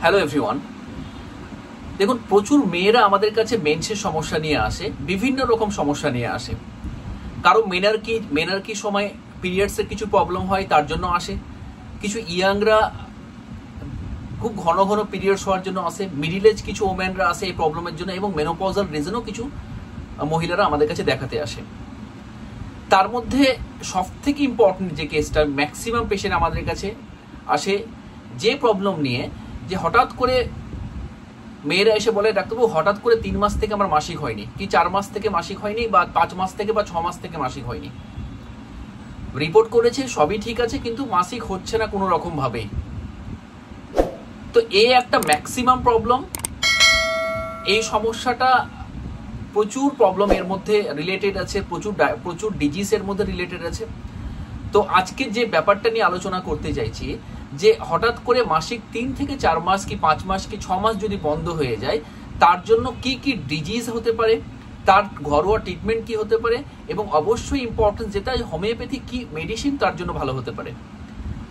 Hello everyone. দেখুন, প্রচুর মেয়েরা আমাদের কাছে মেন্সের সমস্যা নিয়ে আসে, বিভিন্ন রকম সমস্যা নিয়ে আসে। কারো মেনার্কি সময় পিরিয়ডসের কিছু প্রবলেম হয়, তার জন্য আসে। কিছু ইয়াংরা খুব ঘন ঘন পিরিয়ডস হওয়ার জন্য আসে। মিডিল এজ কিছু ওমেনরা আসে এই প্রবলেমের জন্য, এবং মেনোপজাল রিজনও কিছু মহিলারা আমাদের কাছে দেখাতে আসে। তার মধ্যে সব থেকে ইম্পর্টেন্ট যে কেসটা ম্যাক্সিমাম পেশেন্ট আমাদের কাছে আসে যে প্রবলেম নিয়ে, যে হঠাৎ করে মেয়েরা এসে বলে, ডাক্তারবাবু হঠাৎ করে 3 মাস থেকে আমার মাসিক হয়নি, কি 4 মাস থেকে মাসিক হয়নি, বা 5 মাস থেকে বা 6 মাস থেকে মাসিক হয়নি। রিপোর্ট করেছে, সবই ঠিক আছে, কিন্তু মাসিক হচ্ছে না কোনো রকম ভাবেই। তো এই একটা ম্যাক্সিমাম প্রবলেম। এই সমস্যাটা প্রচুর প্রবলেম এর মধ্যে রিলেটেড আছে, প্রচুর ডিজিজের মধ্যে রিলেটেড আছে। তো আজকে যে ব্যাপারটা নিয়ে আলোচনা করতে চাইছি, যে হঠাৎ করে মাসিক 3 থেকে 4 মাস কি 5 মাস কি 6 মাস যদি বন্ধ হয়ে যায়, তার জন্য কি কি ডিজিজ হতে পারে, তার ঘরোয়া ট্রিটমেন্ট কি হতে পারে, এবং অবশ্যই ইম্পর্টেন্ট যেটা হোমিওপ্যাথি কি মেডিসিন তার জন্য ভালো হতে পারে।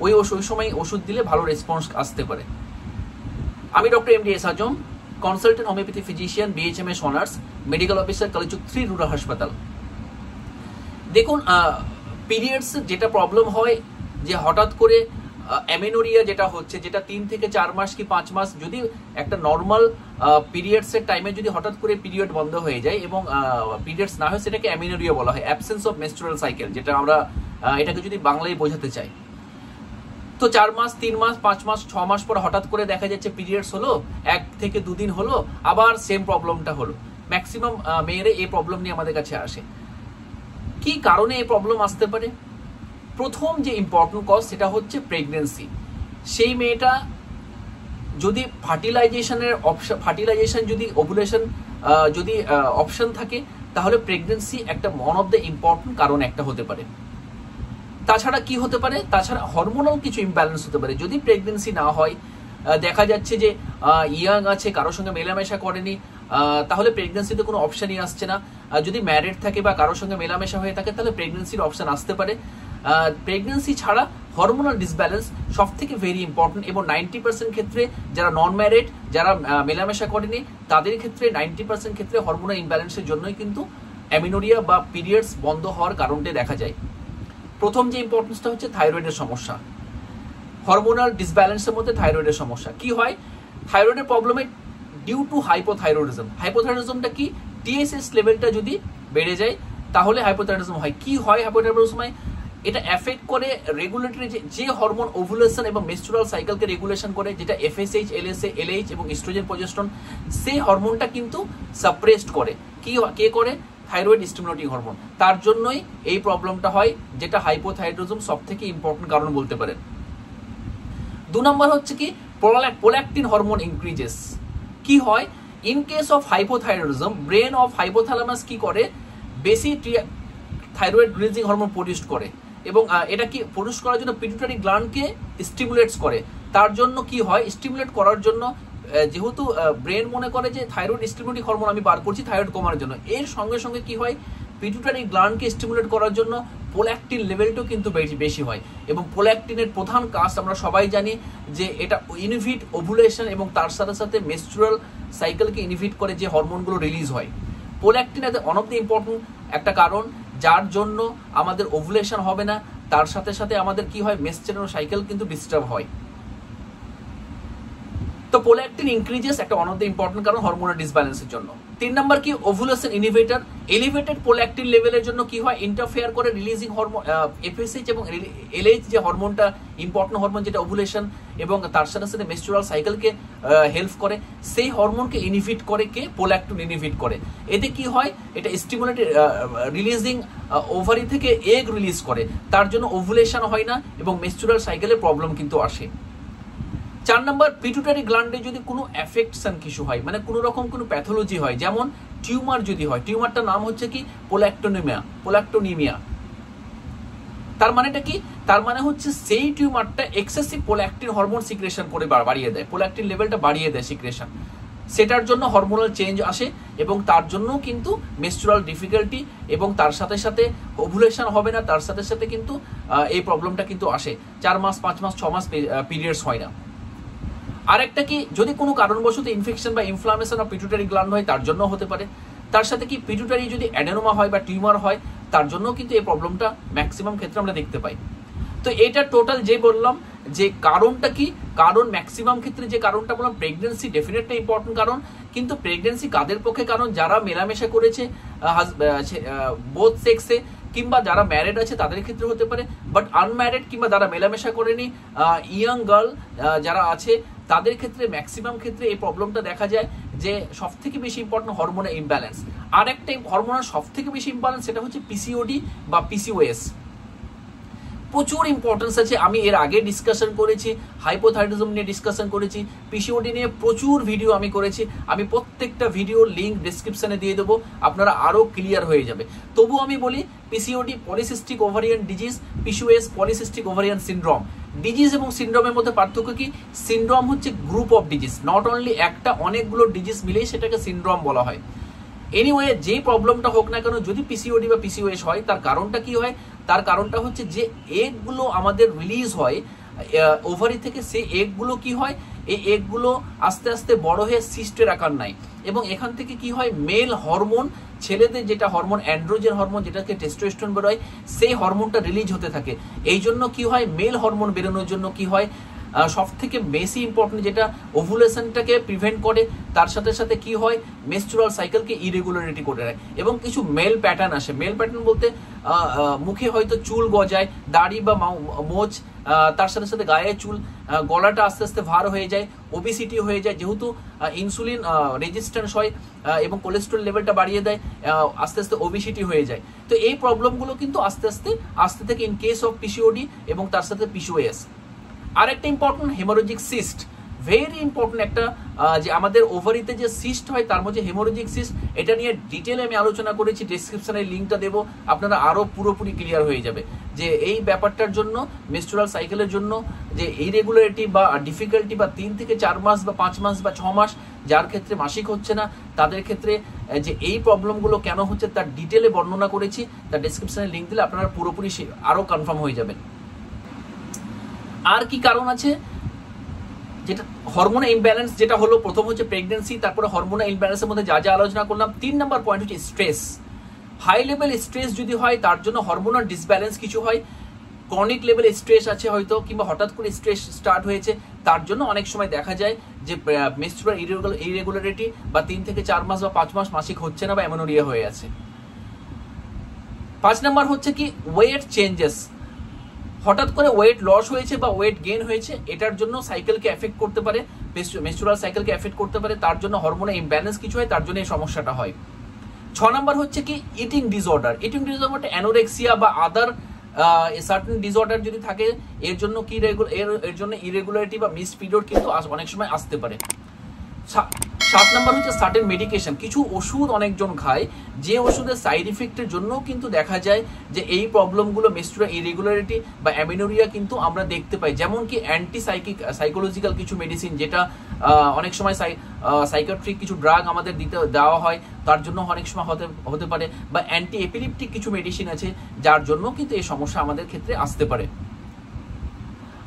ওই সময় ওষুধ দিলে ভালো রেসপন্স আসতে পারে। আমি doctor M D S Azam, consultant homoeopathy physician, BHMS honours, medical officer, Kaliachak 3 rural হাসপাতাল। দেখুন, পিরিয়ডস যেটা প্রবলেম হয়, যে হঠাৎ করে অ্যামেনোরিয়া যেটা হচ্ছে, যেটা 3 থেকে 4 মাস কি 5 মাস, যদি একটা নর্মাল পিরিয়ডসের টাইমে যদি হঠাৎ করে পিরিয়ড বন্ধ হয়ে যায় এবং পিরিয়ডস না হয়, সেটাকে অ্যামেনোরিয়া বলা হয়, অ্যাবসেন্স অফ মেনস্ট্রুয়াল সাইকেল, যেটা আমরা এটাকে যদি বাংলায় বোঝাতে চাই। তো 4 মাস, 3 মাস, 5 মাস, 6 মাস পর হঠাৎ করে দেখা যাচ্ছে পিরিয়ডস হলো, 1 থেকে 2 দিন হলো, আবার সেম প্রবলেমটা হলো। ম্যাক্সিমাম মেয়েরা এই প্রবলেম নিয়ে আমাদের কাছে আসে। কি কারণে এই প্রবলেম আসতে পারে? প্রথম যে ইম্পর্টেন্ট কজ সেটা হচ্ছে প্রেগনেন্সি। সেই মেয়েটা যদি ফার্টিলাইজেশন যদি ওভুলেশন যদি অপশন থাকে, তাহলে প্রেগনেন্সি একটা ওয়ান অফ দ্য ইম্পর্টেন্ট কারণ একটা হতে পারে। তাছাড়া কি হতে পারে? তাছাড়া হরমোনাল কিছু ইমব্যালেন্স হতে পারে। যদি প্রেগনেন্সি না হয়, দেখা যাচ্ছে যে ইয়াং আছে, কারোর সঙ্গে মেলামেশা করেনি, তাহলে প্রেগনেন্সিতে কোনো অপশানই আসছে না। যদি ম্যারিড থাকে বা কারোর সঙ্গে মেলামেশা হয়ে থাকে, তাহলে প্রেগনেন্সির অপশান আসতে পারে। প্রেগনেন্সি ছাড়া হরমোনাল ডিসব্যালেন্স সব থেকে ভেরি ইম্পর্টেন্ট, এবং 90% ক্ষেত্রে যারা নন ম্যারিড, যারা মেলামেশা করেনি, তাদের ক্ষেত্রে 90% ক্ষেত্রে হরমোনাল ইমব্যালেন্সের জন্যই কিন্তু অ্যামিনোরিয়া বা পিরিয়ডস বন্ধ হওয়ার কারণটা দেখা যায়। প্রথম যে ইম্পর্টেন্সটা হচ্ছে থাইরয়েডের সমস্যা। হরমোনাল ডিসব্যালেন্সের মধ্যে থাইরয়েডের সমস্যা কি হয়? থাইরয়েডের প্রবলেমে ডিউ টু হাইপোথাইরয়েডিজম। হাইপোথাইরয়েডিজমটা কি? TSH লেভেলটা যদি বেড়ে যায়, তাহলে হাইপোথাইরয়েডিজম হয়। কি হয় হাইপোথাইরয়েডিজম হয়? এটা এফেক্ট করে রেগুলেটরি যে হরমোন ওভুলেশন এবং মেনস্ট্রুয়াল সাইকেলকে রেগুলেশন করে, যেটা FSH, LSA, LH এবং ইস্ট্রোজেন, প্রজেস্টেরন, সেই হরমোনটা কিন্তু সাপ্রেসড করে। কে করে? Thyroid stimulating hormone. তার জন্যই এই প্রবলেমটা হয়, যেটা হাইপোথাইরয়েডিজম সব থেকে ইম্পর্টেন্ট কারণ বলতে পারেন। 2 নম্বর হচ্ছে কি? Prolactin hormone increases. কি হয়? In case of hypothyroidism, brain of hypothalamus কি করে? বেশি থাইরয়েড রিলিজিং হরমোন প্রডিউস করে, এবং এটা কি প্রডিউস করার জন্য পিটুইটারি গ্ল্যান্ডকে স্টিমুলেটস করে। তার জন্য কি হয়? স্টিমুলেট করার জন্য, যেহেতু ব্রেন মনে করে যে থাইরয়েড স্টিমুলেটিং হরমোন আমি বার করছি থাইরয়েড কমানোর জন্য, এর সঙ্গে সঙ্গে কি হয়? পিটুইটারি গ্ল্যান্ডকে স্টিমুলেট করার জন্য প্রোল্যাক্টিন লেভেলটাও কিন্তু বেশি হয়। এবং প্রোল্যাক্টিনের প্রধান কাজ আমরা সবাই জানি যে এটা ইনহিবিট ওভুলেশন, এবং তার সাথে সাথে মেনস্ট্রুয়াল সাইকেলকে ইনহিবিট করে যে হরমোনগুলো রিলিজ হয়। Prolactin one of the important একটা কারণ, যার জন্য আমাদের ওভুলেশন হবে না, তার সাথে সাথে আমাদের কি হয়? মেনস্ট্রুয়াল সাইকেল কিন্তু ডিস্টার্ব হয়। তো প্রোল্যাক্টিন ইনক্রিজেস একটা ওয়ান অফ দ্য ইম্পর্টেন্ট কারণ হরমোনাল ডিসব্যালেন্সের জন্য। 3 নাম্বার কি? Ovulation inhibitor. এলিভেটেড প্রোল্যাক্টিন লেভেলের জন্য কি হয়? ইন্টারফেয়ার করে রিলিজিং হরমোন FSH এবং LH, যে হরমোনটা ইম্পর্টেন্ট হরমোন, যেটা ওভুলেশন এবং তার সাথে সাথে মেনস্ট্রুয়াল সাইকেলকে হেল্প করে, সেই হরমোনকে ইনহিবিট করে কে? প্রোল্যাক্টিন ইনহিবিট করে। এতে কি হয়? এটা স্টিমুলেটেড রিলিজিং ওভারি থেকে এগ রিলিজ করে, তার জন্য ওভুলেশন হয় না এবং মেনস্ট্রুয়াল সাইকেলের প্রবলেম কিন্তু আসে। 4 নম্বর, পিটুইটারি গ্ল্যান্ডে যদি কোনো অ্যাফেকশন কিছু হয়, মানে কোনো রকম কোনো প্যাথোলজি হয়, যেমন টিউমার যদি হয়, টিউমারটার নাম হচ্ছে কি? প্রোল্যাক্টোনিমিয়া। তার মানেটা কি? তার মানে হচ্ছে সেই টিউমারটা এক্সেসিভ প্রোল্যাক্টিন হরমোন সিক্রেশন করে বাড়িয়ে দেয়, প্রোল্যাক্টিন লেভেলটা বাড়িয়ে দেয় সিক্রেশন। সেটার জন্য হরমোনাল চেঞ্জ আসে, এবং তার জন্য কিন্তু মেনস্ট্রুয়াল ডিফিকাল্টি, এবং তার সাথে সাথে ওভুলেশন হবে না, তার সাথে সাথে কিন্তু এই প্রবলেমটা কিন্তু আসে। 4 মাস, 5 মাস, 6 মাস পিরিয়ডস হয় না। আর একটা কি, যদি কোনো কারণবশত ইনফেকশন বা ইনফ্লামেশন অফ পিটুইটারি গ্ল্যান্ড হয় তার জন্য হতে পারে। তার সাথে কি পিটুইটারি যদি অ্যাডেনোমা হয় বা টিউমার হয় তার জন্য কিন্তু এই প্রবলেমটা ম্যাক্সিমাম ক্ষেত্রে আমরা দেখতে পাই। তো এটা টোটাল যে বললাম যে কারণটা কি, কারণ ম্যাক্সিমাম ক্ষেত্রে যে কারণটা বললাম, প্রেগনেন্সি ডেফিনেটলি ইম্পর্টেন্ট কারণ, কিন্তু প্রেগনেন্সি কাদের পক্ষে কারণ, যারা মেলামেশা করেছে বোথ সেক্সে কিংবা যারা ম্যারিড আছে তাদের ক্ষেত্রে হতে পারে, বাট আনম্যারিড কিংবা যারা মেলামেশা করেনি ইয়াং গার্ল যারা আছে তাদের ক্ষেত্রে ম্যাক্সিমাম ক্ষেত্রে এই প্রবলেমটা দেখা যায় যে সব থেকে বেশি ইম্পর্টেন্ট হরমোনাল ইমব্যালেন্স। আর একটা হরমোনাল সব থেকে বেশি ইম্পর্টেন্ট সেটা হচ্ছে পিসিওডি বা পিসিওএস। প্রচুর ইম্পর্টেন্স আছে, আমি এর আগে ডিসকাশন করেছি, হাইপোথাইরয়েডিজম নিয়ে ডিসকাশন করেছি, পিসিওডি নিয়ে প্রচুর ভিডিও আমি করেছি, আমি প্রত্যেকটা ভিডিওর লিঙ্ক ডেসক্রিপশনে দিয়ে দেবো, আপনারা আরও ক্লিয়ার হয়ে যাবে। তবু আমি বলি PCOD polycystic ovarian disease, PCOS polycystic ovarian syndrome. Disease এবং সিনড্রোমের মধ্যে পার্থক্য কি, সিনড্রোম হচ্ছে group of disease, not only একটা, অনেকগুলো ডিজিজ মিলেই সেটাকে সিনড্রোম বলা হয়। এনিওয়ে যে প্রবলেমটা হোক না কেন, যদি পিসিওডি বা পিসিওএস হয় তার কারণটা কি হয়, তার কারণটা হচ্ছে যে এগগুলো আমাদের রিলিজ হয় ওভারি থেকে, সেই এগগুলো কি হয়, এই এগগুলো আস্তে আস্তে বড় হয়ে সিস্টের আকার নেয় এবং এখান থেকে কি হয়, মেল হরমোন, ছেলেদের যেটা হরমোন অ্যান্ড্রোজেন হরমোন যেটাকে টেস্টোস্টেরন বেরোয়, সেই হরমোনটা রিলিজ হতে থাকে। এই জন্য কি হয়, মেল হরমোন বেরোনোর জন্য কি হয়, সব থেকে বেশি ইম্পর্টেন্ট যেটা ওভুলেশনটাকে প্রিভেন্ট করে, তার সাথে সাথে কি হয়, মেনস্ট্রুয়াল সাইকেলকে ইরেগুলারিটি করে দেয় এবং কিছু মেল প্যাটার্ন আসে। মেল প্যাটার্ন বলতে মুখে হয়তো চুল গজায়, দাড়ি বা মোচ, তার সাথে সাথে গায়ে চুল, গলাটা আস্তে আস্তে ভার হয়ে যায়, ওবেসিটি হয়ে যায়, যেহেতু ইনসুলিন রেজিস্ট্যান্স হয় এবং কোলেস্ট্রল লেভেলটা বাড়িয়ে দেয়, আস্তে আস্তে ওবেসিটি হয়ে যায়। তো এই প্রবলেমগুলো কিন্তু আস্তে আস্তে আসতে থাকে ইন কেস অফ পিসিওডি এবং তার সাথে পিসিওএস। আর একটা important haemorrhagic cyst, very important একটা, যে আমাদের ওভারিতে যে সিস্ট হয় তার মধ্যে হেমোরোজিক সিস্ট, এটা নিয়ে ডিটেলে আমি আলোচনা করেছি, ডেসক্রিপশনে লিঙ্কটা দেবো, আপনারা আরও পুরোপুরি ক্লিয়ার হয়ে যাবে যে এই ব্যাপারটার জন্য, মেনস্ট্রুয়াল সাইকেলের জন্য যে ইরেগুলারিটি বা ডিফিকাল্টি বা 3 থেকে 4 মাস বা 5 মাস বা 6 মাস যার ক্ষেত্রে মাসিক হচ্ছে না, তাদের ক্ষেত্রে যে এই প্রবলেমগুলো কেন হচ্ছে তার ডিটেলে বর্ণনা করেছি, তার ডেসক্রিপশনে লিঙ্ক দিলে আপনারা পুরোপুরি আরও কনফার্ম হয়ে যাবেন। আর কি কারণ আছে, যেটা হরমোনাল ইমব্যালেন্স, যেটা হলো প্রথম হচ্ছে প্রেগন্যান্সি, তারপরে হরমোনাল ইমব্যালেন্সের মধ্যে যা যা আলোচনা করলাম। 3 নম্বর পয়েন্ট হচ্ছে স্ট্রেস। হাই লেভেল স্ট্রেস যদি হয় তার জন্য হরমোনাল ডিসব্যালেন্স কিছু হয়, ক্রনিক লেভেল স্ট্রেস আছে হয়তো, কিংবা হঠাৎ করে স্ট্রেস স্টার্ট হয়েছে, তার জন্য অনেক সময় দেখা যায় যে মেনস্ট্রুয়াল ইরেগুলারিটি বা 3 থেকে 4 মাস বা 5 মাস মাসিক হচ্ছে না বা অ্যামেনোরিয়া হয়ে আছে। 5 নম্বর হচ্ছে কি ওয়েট চেঞ্জেস, হঠাৎ করে ওয়েট লস হয়েছে বা ওয়েট গেইন হয়েছে, এটার জন্য সাইকেলকে এফেক্ট করতে পারে, মেনস্ট্রুয়াল সাইকেলকে এফেক্ট করতে পারে, তার জন্য হরমোনাল ইমব্যালেন্স কিছু হয়, তার জন্য এই সমস্যাটা হয়। 6 নম্বর হচ্ছে কি eating disorder. Eating disorder anorexia বা আদার সার্টেন ডিসঅর্ডার যদি থাকে, এর জন্য কি এর জন্য ইরেগুলারিটি বা মিস পিরিয়ড কিন্তু অনেক সময় আসতে পারে। 7 নম্বর হচ্ছে সার্টেন মেডিকেশন, কিছু ওষুধ অনেকজন খায়, যে ওষুধের সাইড ইফেক্টের জন্য কিন্তু দেখা যায় যে এই প্রবলেমগুলো, মেনস্ট্রুয়াল ইরেগুলারিটি বা অ্যামেনোরিয়া কিন্তু আমরা দেখতে পাই। যেমন কি অ্যান্টি সাইকোলজিক্যাল কিছু মেডিসিন, যেটা অনেক সময় সাইকিয়াট্রিক কিছু ড্রাগ আমাদের দেওয়া হয়, তার জন্য অনেক সময় হতে পারে, বা অ্যান্টি এপিলেপটিক কিছু মেডিসিন আছে যার জন্য কিন্তু এই সমস্যা আমাদের ক্ষেত্রে আসতে পারে।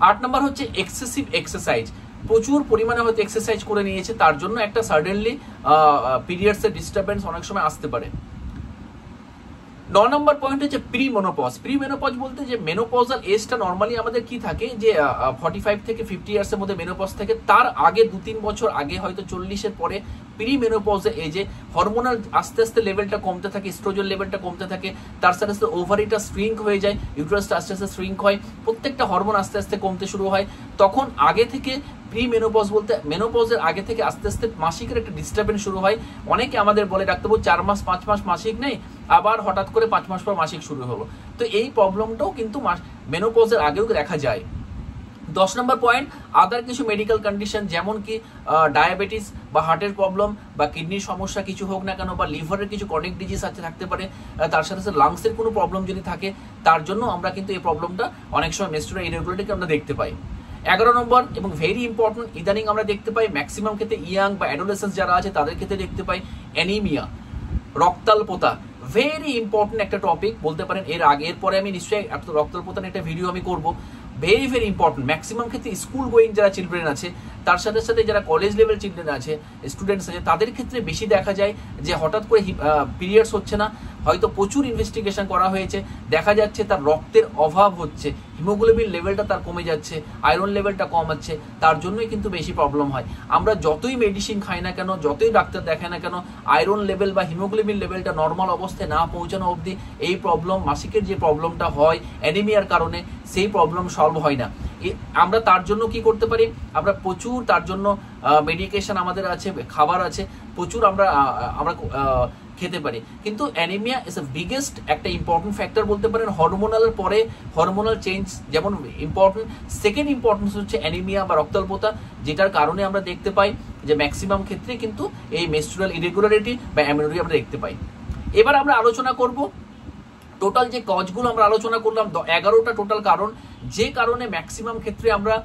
8 নম্বর হচ্ছে এক্সেসিভ এক্সারসাইজ, প্রচুর পরিমাণে হয়তো এক্সারসাইজ করে নিয়েছে, তার জন্য একটা সাডেনলি পিরিয়ডসের ডিস্টারবেন্স অনেক সময় আসতে পারে। 9 নম্বর পয়েন্ট হচ্ছে প্রি মেনোপজ। প্রি মেনোপজ বলতে যে মেনোপজাল এজটা নর্মালি আমাদের কি থাকে, যে 45 থেকে 50 ইয়ার্সের মধ্যে মেনোপজ থাকে, তার আগে 2-3 বছর আগে হয়তো 40-এর পরে প্রি মেনোপজের এজে হরমোনাল আস্তে আস্তে লেভেলটা কমতে থাকে, স্ট্রোজেন লেভেলটা কমতে থাকে, তার সাথে সাথে ওভারিটা শ্রিঙ্ক হয়ে যায়, ইউটেরাসটা আস্তে আস্তে শ্রিঙ্ক হয়, প্রত্যেকটা হরমোন আস্তে আস্তে কমতে শুরু হয়। তখন আগে থেকে প্রি মেনোপজ বলতে মেনোপজের আগে থেকে আস্তে আস্তে মাসিকের একটা ডিস্টারবেন্স শুরু হয়। অনেকে আমাদের বলে ডাক্তারবাবু 4 মাস 5 মাস মাসিক নেই, আবার হঠাৎ করে 5 মাস পর মাসিক শুরু হলো। তো এই প্রবলেমটাও কিন্তু মেনোপজের আগেও দেখা যায়। 10 নম্বর পয়েন্ট, আদার কিছু মেডিকেল কন্ডিশন, যেমন কি ডায়াবেটিস বা হার্টের প্রবলেম বা কিডনির সমস্যা কিছু হোক না কেন, বা লিভারের কিছু ক্রনিক ডিজিজ আছে থাকতে পারে, তার সাথে সাথে লাংসের কোনো প্রবলেম যদি থাকে, তার জন্য আমরা কিন্তু এই প্রবলেমটা অনেক সময় মেনস্ট্রুয়াল ইরেগুলারিটিকে আমরা দেখতে পাই। 11 নম্বর এবং ভেরি ইম্পর্টেন্ট, ইদানিং আমরা দেখতে পাই ম্যাক্সিমাম ক্ষেত্রে ইয়াং বা অ্যাডোলেসেন্স যারা আছে তাদের ক্ষেত্রে দেখতে পাই অ্যানিমিয়া, রক্তাল্পতা। ভেরি ইম্পর্টেন্ট একটা টপিক বলতে পারেন। এরপরে আমি নিশ্চয়ই রক্তাল্পতা নিয়ে একটা ভিডিও আমি করব। Very very important. ম্যাক্সিমাম ক্ষেত্রে স্কুল গোয়িং যারা চিলড্রেন আছে, তার সাথে সাথে যারা কলেজ লেভেল চিলড্রেন আছে, স্টুডেন্টস আছে, তাদের ক্ষেত্রে বেশি দেখা যায় যে হঠাৎ করে পিরিয়ডস হচ্ছে না, হয়তো প্রচুর ইনভেস্টিগেশন করা হয়েছে, দেখা যাচ্ছে তার রক্তের অভাব হচ্ছে, হিমোগ্লোবিন লেভেলটা তার কমে যাচ্ছে, আয়রন লেভেলটা কম হচ্ছে, তার জন্যই কিন্তু বেশি প্রবলেম হয়। আমরা যতই মেডিসিন খাই না কেন, যতই ডাক্তার দেখাই না কেন, আয়রন লেভেল বা হিমোগ্লোবিন লেভেলটা নর্মাল অবস্থায় না পৌঁছানো অবধি এই প্রবলেম, মাসিকের যে প্রবলেমটা হয় অ্যানিমিয়ার কারণে, সেই প্রবলেম সলভ হয় না। আমরা তার জন্য কি করতে পারি, আমরা প্রচুর তার জন্য মেডিকেশন আমাদের আছে, খাবার আছে, প্রচুর আমরা খেতে পারি। কিন্তু অ্যানিমিয়া ইজ এ বিগেস্ট একটা ইম্পর্টেন্ট ফ্যাক্টর বলতে পারেন। হরমোনালের পরে হরমোনাল চেঞ্জ যেমন ইম্পর্টেন্ট, সেকেন্ড ইম্পর্টেন্স হচ্ছে অ্যানিমিয়া বা রক্তাল্পতা, যেটার কারণে আমরা দেখতে পাই যে ম্যাক্সিমাম ক্ষেত্রে কিন্তু এই মেনস্ট্রুয়াল ইরেগুলারিটি বা অ্যামেনোরিয়া আমরা দেখতে পাই। এবার আমরা আলোচনা করব টোটাল যে কজগুলো আমরা আলোচনা করলাম, 11টা টোটাল কারণ, যে কারণে ম্যাক্সিমাম ক্ষেত্রে আমরা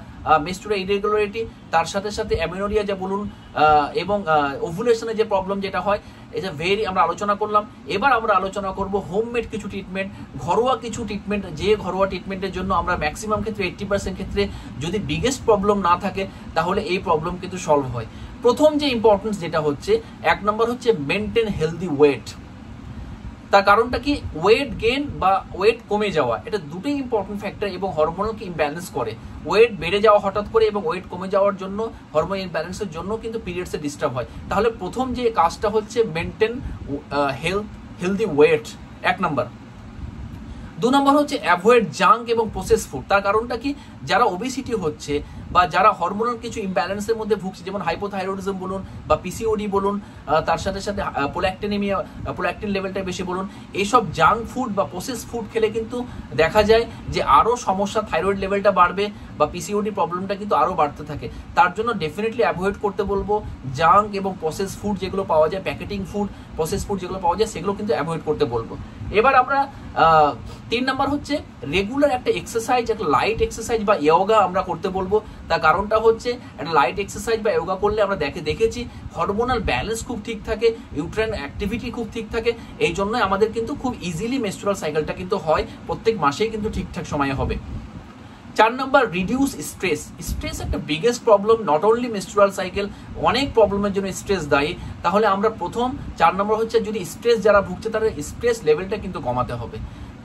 মেনস্ট্রুয়াল ইরেগুলারিটি, তার সাথে সাথে অ্যামেনোরিয়া যা বলুন এবং ওভুলেশনের যে প্রবলেম যেটা হয়, এটা আমরা আলোচনা করলাম। এবার আমরা আলোচনা করব হোমমেড কিছু ট্রিটমেন্ট, ঘরোয়া কিছু ট্রিটমেন্ট, যে ঘরোয়া ট্রিটমেন্টের জন্য আমরা ম্যাক্সিমাম ক্ষেত্রে 80% ক্ষেত্রে যদি বিগেস্ট প্রবলেম না থাকে তাহলে এই প্রবলেম কিন্তু সলভ হয়। প্রথম যে ইম্পর্টেন্স যেটা হচ্ছে, 1 নম্বর হচ্ছে মেনটেন হেলদি ওয়েট। তার কারণটা কি, ওয়েট গেইন বা ওয়েট কমে যাওয়া, এটা দুটোই ইম্পর্টেন্ট ফ্যাক্টর এবং হরমোনকে ইমব্যালেন্স করে। ওয়েট বেড়ে যাওয়া হঠাৎ করে এবং ওয়েট কমে যাওয়ার জন্য, হরমোন ইমব্যালেন্সের জন্য কিন্তু পিরিয়ডসে ডিস্টার্ব হয়। তাহলে প্রথম যে কাজটা হচ্ছে মেনটেন হেলদি ওয়েট, 1 নম্বর। 2 নম্বর হচ্ছে অ্যাভয়েড জাঙ্ক এবং প্রসেস ফুড। তার কারণটা কি, যারা ওবেসিটি হচ্ছে বা যারা হরমোনাল কিছু ইমব্যালেন্সের মধ্যে ভুগছে, যেমন হাইপোথাইরয়েডিজম বলুন বা পিসিওডি বলুন, তার সাথে সাথে প্রোল্যাক্টিনেমিয়া, প্রোল্যাক্টিন লেভেলটা বেশি বলুন, এইসব জাঙ্ক ফুড বা প্রসেস ফুড খেলে কিন্তু দেখা যায় যে আরও সমস্যা, থাইরয়েড লেভেলটা বাড়বে বা পিসিওডি প্রবলেমটা কিন্তু আরও বাড়তে থাকে। তার জন্য ডেফিনেটলি অ্যাভয়েড করতে বলবো জাঙ্ক এবং প্রসেস ফুড যেগুলো পাওয়া যায়, প্যাকেটিং ফুড, প্রসেস ফুড যেগুলো পাওয়া যায়, সেগুলো কিন্তু অ্যাভয়েড করতে বলবো। এবার আমরা 3 নম্বর হচ্ছে রেগুলার একটা এক্সারসাইজ, একটা লাইট এক্সারসাইজ বা ইয়োগা আমরা করতে বলবো। তার কারণটা হচ্ছে একটা লাইট এক্সারসাইজ বা ইয়োগা করলে আমরা দেখেছি হরমোনাল ব্যালেন্স খুব ঠিক থাকে, ইউট্রাইন অ্যাক্টিভিটি খুব ঠিক থাকে, এই জন্য আমাদের কিন্তু খুব ইজিলি মেনস্ট্রুয়াল সাইকেলটা কিন্তু হয়, প্রত্যেক মাসেই কিন্তু ঠিকঠাক সময়ে হবে। 4 নম্বর রিডিউস স্ট্রেস। স্ট্রেস একটা biggest problem, not only menstrual cycle, অনেক প্রবলেমের জন্য স্ট্রেস দায়ী। তাহলে আমরা প্রথম 4 নম্বর হচ্ছে যদি স্ট্রেস যারা ভুগছে তাদের স্ট্রেস লেভেলটা কিন্তু কমাতে হবে।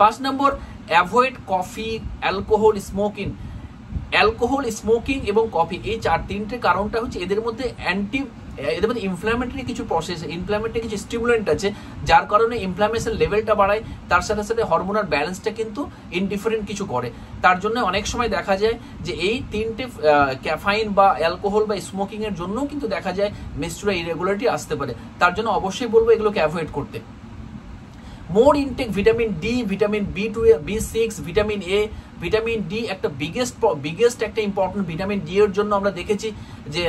5 number avoid coffee, alcohol, smoking. Alcohol, smoking এবং কফি, এই 4-3টে কারণটা হচ্ছে এদের মধ্যে এদের মধ্যে ইনফ্ল্যামেটরি কিছু প্রসেস, ইনফ্ল্যামেটরি কিছু স্টিমুলেন্ট আছে, যার কারণে ইনফ্ল্যামেশন লেভেলটা বাড়ায়, তার সাথে সাথে হরমোনাল ব্যালেন্সটা কিন্তু ইনডিফারেন্ট কিছু করে। তার জন্য অনেক সময় দেখা যায় যে এই 3টে ক্যাফাইন বা অ্যালকোহল বা স্মোকিং এর জন্যও কিন্তু দেখা যায় মেনস্ট্রুয়াল ইরেগুলারিটি আসতে পারে। তার জন্য অবশ্যই বলবো এগুলোকে অ্যাভয়েড করতে। More intake vitamin D, vitamin B6, vitamin A, vitamin D একটা বিগেস্ট একটা ইম্পর্টেন্ট। ভিটামিন ডি এর জন্য আমরা দেখেছি যে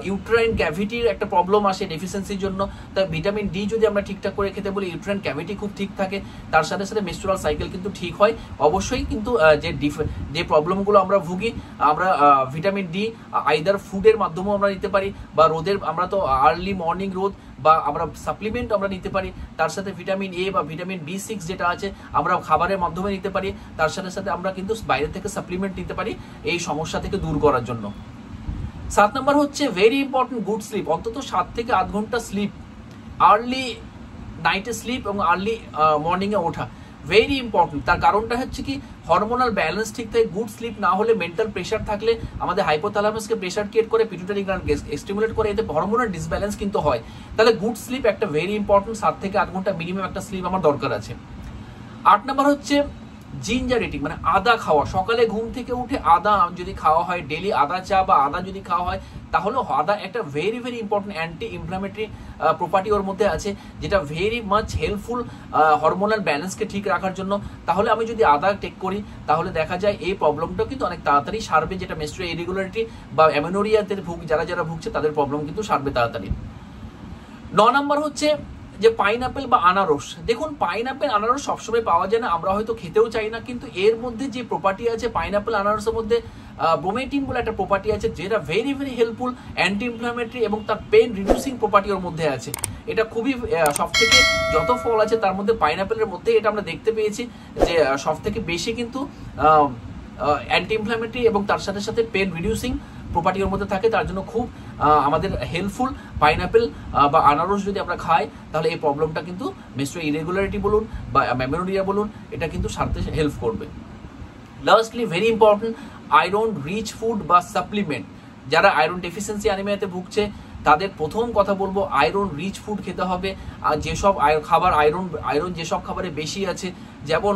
ইউট্রাইন ক্যাভিটির একটা প্রবলেম আসে ডেফিসিয়েন্সির জন্য। তাই ভিটামিন ডি যদি আমরা ঠিকঠাক করে খেতে বলি, ইউট্রাইন ক্যাভিটি খুব ঠিক থাকে, তার সাথে সাথে মেনস্ট্রুয়াল সাইকেল কিন্তু ঠিক হয়। অবশ্যই কিন্তু যে প্রবলেমগুলো আমরা ভুগি, আমরা ভিটামিন ডি আইদার ফুডের মাধ্যমেও আমরা নিতে পারি বা রোদের, আমরা তো আর্লি মর্নিং রোদ বা আমরা সাপ্লিমেন্ট আমরা নিতে পারি, তার সাথে ভিটামিন এ বা ভিটামিন B6 যেটা আছে আমরা খাবারের মাধ্যমে নিতে পারি, তার সাথে সাথে আমরা কিন্তু বাইরে থেকে সাপ্লিমেন্ট নিতে পারি এই সমস্যা থেকে দূর করার জন্য। 7 নম্বর হচ্ছে ভেরি ইম্পর্টেন্ট গুড স্লিপ, অন্তত 7 থেকে 8 ঘন্টা স্লিপ, আর্লি নাইটে স্লিপ এবং আর্লি মর্নিংয়ে ওঠা ভেরি ইম্পর্টেন্ট। তার কারণটা হচ্ছে কি, হরমোনাল ব্যালেন্স ঠিক থাকে, গুড স্লিপ না হলে মেন্টাল প্রেশার থাকলে আমাদের হাইপোথ্যালামাসকে প্রেশার ক্রিয়েট করে, পিটুইটারি গ্ল্যান্ডকে স্টিমুলেট করে, এতে হরমোনাল ডিসব্যালেন্স কিন্তু হয়। তাহলে গুড স্লিপ একটা ভেরি ইম্পর্টেন্ট, 7 থেকে 8 ঘন্টা মিনিমাম একটা স্লিপ আমার দরকার আছে। 8 নম্বর হচ্ছে জিঞ্জার ইটিং, মানে আদা খাওয়া। সকালে ঘুম থেকে উঠে আদা যদি খাওয়া হয়, ডেলি আদা চা বা আদা যদি খাওয়া হয়, তাহলে আদা একটা very very important anti inflammatory property ওর মধ্যে আছে, যেটা ভেরি মাচ হেল্পফুল হরমোনাল ব্যালেন্সকে ঠিক রাখার জন্য। তাহলে আমি যদি আদা টেক করি তাহলে দেখা যায় এই প্রবলেমটা কিন্তু অনেক তাড়াতাড়ি সারবে, যেটা মেনস্ট্রুয়াল ইরেগুলারিটি বা অ্যামেনোরিয়াতে যারা ভুগছে তাদের প্রবলেম কিন্তু সারবে তাড়াতাড়ি। 9 নম্বর হচ্ছে যে পাইনাপেল বা আনারস। দেখুন পাইনাপেল আনারস সবসময় পাওয়া যায় না, আমরা হয়তো খেতেও চাই না, কিন্তু এর মধ্যে যে প্রপার্টি আছে পাইনাপেল আনারসের মধ্যে ব্রোমেটিন বলে একটা প্রপার্টি আছে, যেটা very very helpful, anti inflammatory এবং তার পেন রিডিউসিং প্রপার্টি ওর মধ্যে আছে। এটা খুবই সব থেকে যত ফল আছে তার মধ্যে পাইনাপেলের মধ্যে এটা আমরা দেখতে পেয়েছি যে সব থেকে বেশি কিন্তু অ্যান্টি ইনফ্ল্যামেটরি এবং তার সাথে সাথে পেন রিডিউসিং প্রপার্টি ওর মধ্যে থাকে, তার জন্য খুব আমাদের হেল্পফুল। পাইনাপেল বা আনারস যদি আমরা খাই তাহলে এই প্রবলেমটা কিন্তু মেনস্ট্রুয়াল ইরেগুলারিটি বলুন বা মেমোরিয়া বলুন, এটা কিন্তু সারতে হেল্প করবে। Lastly very important, iron rich food বা সাপ্লিমেন্ট। যারা আয়রন ডেফিসিয়েন্সি অ্যানিমিয়াতে ভুগছে তাদের প্রথম কথা বলবো আয়রন রিচ ফুড খেতে হবে। আর যেসব খাবার আয়রন যেসব খাবারে বেশি আছে, যেমন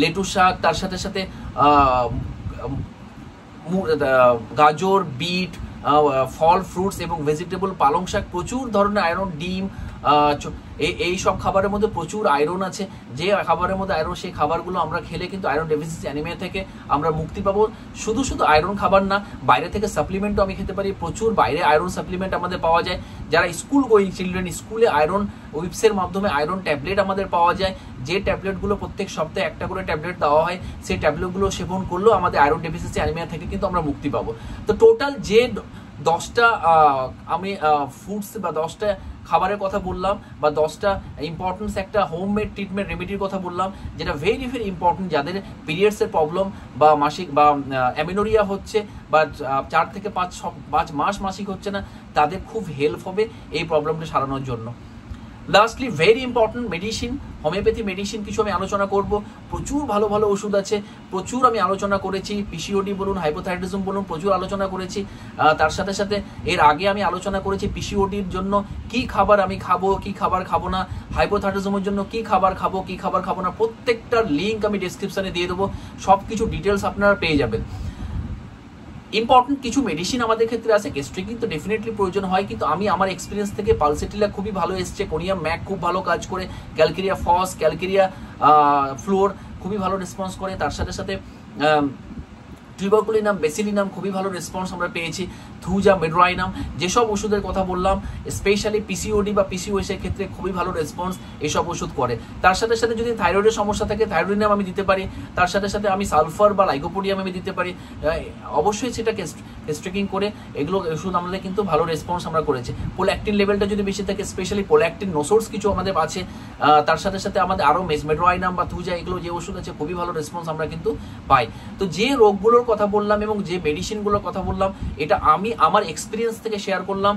লেটুস শাক, তার সাথে সাথে গাজর, বিট, ফল, ফ্রুটস এবং ভেজিটেবল, পালং শাক, প্রচুর ধরনের আয়রন, ডিম, এই সব খাবারের মধ্যে প্রচুর আয়রন আছে। যে খাবারের মধ্যে আয়রন, সেই খাবারগুলো আমরা খেলে কিন্তু আয়রন ডেফিসিয়েন্সি অ্যানিমিয়া থেকে আমরা মুক্তি পাবো। শুধু আয়রন খাবার না, বাইরে থেকে সাপ্লিমেন্টও আমি খেতে পারি। প্রচুর বাইরে আয়রন সাপ্লিমেন্ট আমাদের পাওয়া যায়। যারা স্কুল গোয়িং চিলড্রেন, স্কুলে আয়রন উইপসের মাধ্যমে আয়রন ট্যাবলেট আমাদের পাওয়া যায়। যে ট্যাবলেটগুলো প্রত্যেক সপ্তাহে একটা করে ট্যাবলেট দেওয়া হয়, সেই ট্যাবলেটগুলো সেবন করলেও আমাদের আয়রন ডেফিসিয়েন্সি অ্যানিমিয়া থেকে কিন্তু আমরা মুক্তি পাবো। তো টোটাল যে 10টা আমি ফুডস বা 10টা খাবারের কথা বললাম বা 10টা ইম্পর্টেন্স একটা হোমমেড ট্রিটমেন্ট রেমেডির কথা বললাম, যেটা ভেরি ভেরি ইম্পর্টেন্ট যাদের পিরিয়ডসের প্রবলেম বা মাসিক বা অ্যামিনোরিয়া হচ্ছে বা 4 থেকে 5 মাস মাসিক হচ্ছে না, তাদের খুব হেল্প হবে এই প্রবলেমটা সারানোর জন্য। Lastly very important, medicine, homeopathy medicine কিছু আমি আলোচনা করব। প্রচুর ভালো ভালো ওষুধ আছে, প্রচুর আমি আলোচনা করেছি। পিসিওডি বলুন, হাইপোথাইরয়েডিজম বলুন, প্রচুর আলোচনা করেছি। তার সাথে সাথে এর আগে আমি আলোচনা করেছি পিসিওডির জন্য কি খাবার আমি খাবো, কি খাবার খাবো না, হাইপোথাইরয়েডিজমের জন্য কি খাবার খাবো, কি খাবার খাবো না, প্রত্যেকটার লিঙ্ক আমি ডেসক্রিপশনে দিয়ে দেবো। সব কিছু ডিটেলস আপনারা পেয়ে যাবেন। ইম্পর্টেন্ট কিছু মেডিসিন আমাদের ক্ষেত্রে আছে, গেস্ট্রিকিং তো ডেফিনেটলি প্রয়োজন হয়, কিন্তু আমি আমার এক্সপিরিয়েন্স থেকে পালসেটিলা খুবই ভালো এসছে, কোনিয়াম ম্যাক খুব ভালো কাজ করে, ক্যালকেরিয়া ফস, ক্যালকেরিয়া ফ্লোর খুবই ভালো রেসপন্স করে। তার সাথে সাথে টিউবারকুলিনাম, বেসিলিনাম খুবই ভালো রেসপন্স আমরা পেয়েছি। থুজা, মেড্রাইনাম, যেসব ওষুধের কথা বললাম স্পেশালি পিসিওডি বা পিসিওএস এর ক্ষেত্রে খুবই ভালো রেসপন্স এসব ওষুধ করে। তার সাথে সাথে যদি থাইরয়েডের সমস্যা থাকে থাইরোইডিনাম আমি দিতে পারি। তার সাথে সাথে আমি সালফার বা লাইকোপোডিয়াম আমি দিতে পারি। অবশ্যই সেটা স্ট্রেকিং করে এগুলো ওষুধ আমাদের কিন্তু ভালো রেসপন্স আমরা করেছি। পোল্যাকটিন লেভেলটা যদি বেশি থাকে, স্পেশালি পোল্যাকটিন নোসোর্স কিছু আমাদের আছে। তার সাথে সাথে আমাদের আরও মেড্রাইনাম বা থুজা এগুলো যে ওষুধ আছে খুবই ভালো রেসপন্স আমরা কিন্তু পাই। তো যে রোগগুলোর কথা বললাম এবং যে মেডিসিনগুলোর কথা বললাম, এটা আমি আমার এক্সপিরিয়েন্স থেকে শেয়ার করলাম।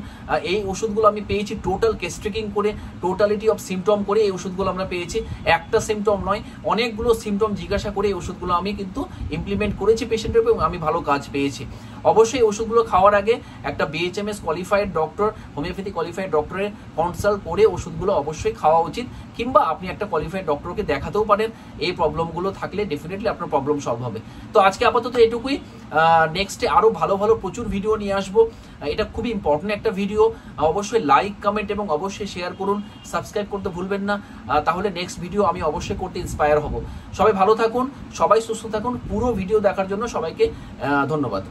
এই ওষুধগুলো আমি পেয়েছি টোটাল কেস্ট্রিকিং করে, টোটালিটি অফ সিমটম করে এই ওষুধগুলো আমরা পেয়েছি। একটা সিমটম নয়, অনেকগুলো সিমটম জিজ্ঞাসা করে এই ওষুধগুলো আমি কিন্তু ইমপ্লিমেন্ট করেছি পেশেন্টের উপর এবং আমি ভালো কাজ পেয়েছি। অবশ্যই এই ওষুধগুলো খাওয়ার আগে একটা BHMS qualified doctor, homeopathy qualified ডক্টরের কনসাল্ট করে ওষুধগুলো অবশ্যই খাওয়া উচিত, কিংবা আপনি একটা কোয়ালিফাইড ডক্টরকে দেখাতেও পারেন। এই প্রবলেমগুলো থাকলে ডেফিনেটলি আপনার প্রবলেম সলভ হবে। তো আজকে আপাতত এটুকুই। নেক্সটে আরও ভালো ভালো প্রচুর ভিডিও নিয়ে আসবো। এটা খুবই ইম্পর্টেন্ট একটা ভিডিও। অবশ্যই লাইক, কমেন্ট এবং অবশ্যই শেয়ার করুন, সাবস্ক্রাইব করতে ভুলবেন না। তাহলে নেক্সট ভিডিও আমি অবশ্যই করতে ইন্সপায়ার হব। সবাই ভালো থাকুন, সবাই সুস্থ থাকুন। পুরো ভিডিও দেখার জন্য সবাইকে ধন্যবাদ।